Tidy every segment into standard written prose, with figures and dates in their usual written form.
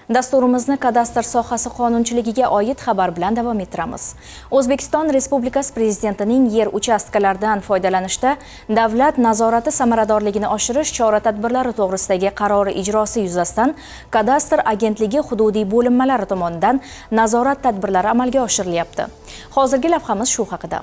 Dasturimizni kadastr sohasi qonunchiligiga oid xabar bilan davom ettiramiz. O'zbekiston Respublikasi Prezidentining yer uchastkalaridan foydalanishda davlat nazorati samaradorligini oshirish chora-tadbirlari to'g'risidagi qarori ijrosi yuzasidan kadastr agentligi hududiy bo'linmalari tomonidan nazorat tadbirlari amalga oshirilyapti. Hozirgi lavhamiz shu haqida.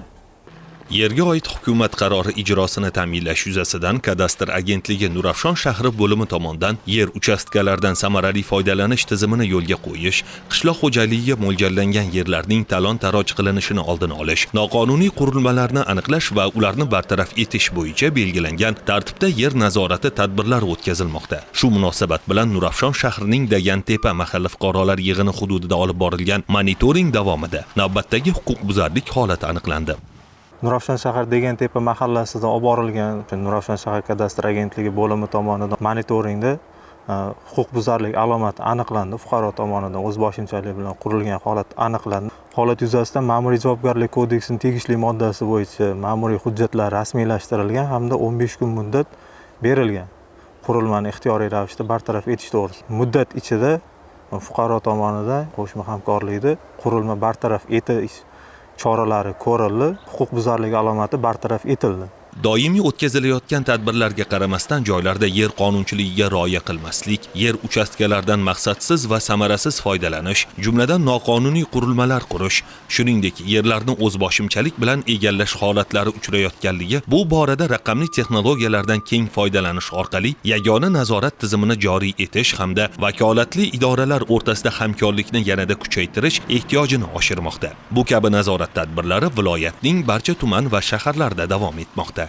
Yerga oid hukumat qarori ijrosini ta'minlash yuzasidan kadastr agentligi Nurafshon shahri bo'limi tomonidan yer uchastkalaridan samarali foydalanish tizimini yo'lga qo'yish, qishloq xo'jaligiga mo'ljallangan yerlarning talon-taroj qilinishini oldini olish, noqonuniy qurilmalarni aniqlash va ularni bartaraf etish bo'yicha belgilangan tartibda yer nazorati tadbirlari o'tkazilmoqda. Shu munosabat bilan Nurafshon shahrining Dagantepa mahalla fuqarolar yig'ini hududida olib borilgan monitoring davomida navbatdagi huquqbuzarlik holati aniqlandi. Nurafshon shahar Dagantepa mahallasidan olib borilgan Nurafshon shahar kadastr agentligi bo'limi tomonidan monitoringda huquqbuzarlik alomati aniqlandi. Fuqaro tomonidan o'zboshimchalik bilan qurilgan holat aniqlandi. Holat yuzasidan Ma'muriy javobgarlik kodeksining tegishli moddasi bo'yicha ma'muriy hujjatlar rasmiylashtirilgan hamda 15 kun muddat berilgan. Qurilmani ixtiyoriy ravishda bartaraf etish to'g'risida. Muddat ichida fuqaro tomonidan qo'shma hamkorlikda qurilma bartaraf etish choralari ko'rildi, huquqbuzarlik alomati bartaraf etildi. Doimiy o'tkazilayotgan tadbirlarga qaramasdan joylarda yer qonunchiligiga rioya qilmaslik, yer uchastkalaridan maqsadsiz va samarasiz foydalanish, jumladan noqonuniy qurilmalar qurish, shuningdek yerlarni o'zboshimchalik bilan egallash holatlari uchrayotganligi, bu borada raqamli texnologiyalardan keng foydalanish orqali yagona nazorat tizimini joriy etish hamda vakolatli idoralar o'rtasida hamkorlikni yanada kuchaytirish ehtiyojini oshirmoqda. Bu kabi nazorat tadbirlari viloyatning barcha tuman va shaharlarda davom etmoqda.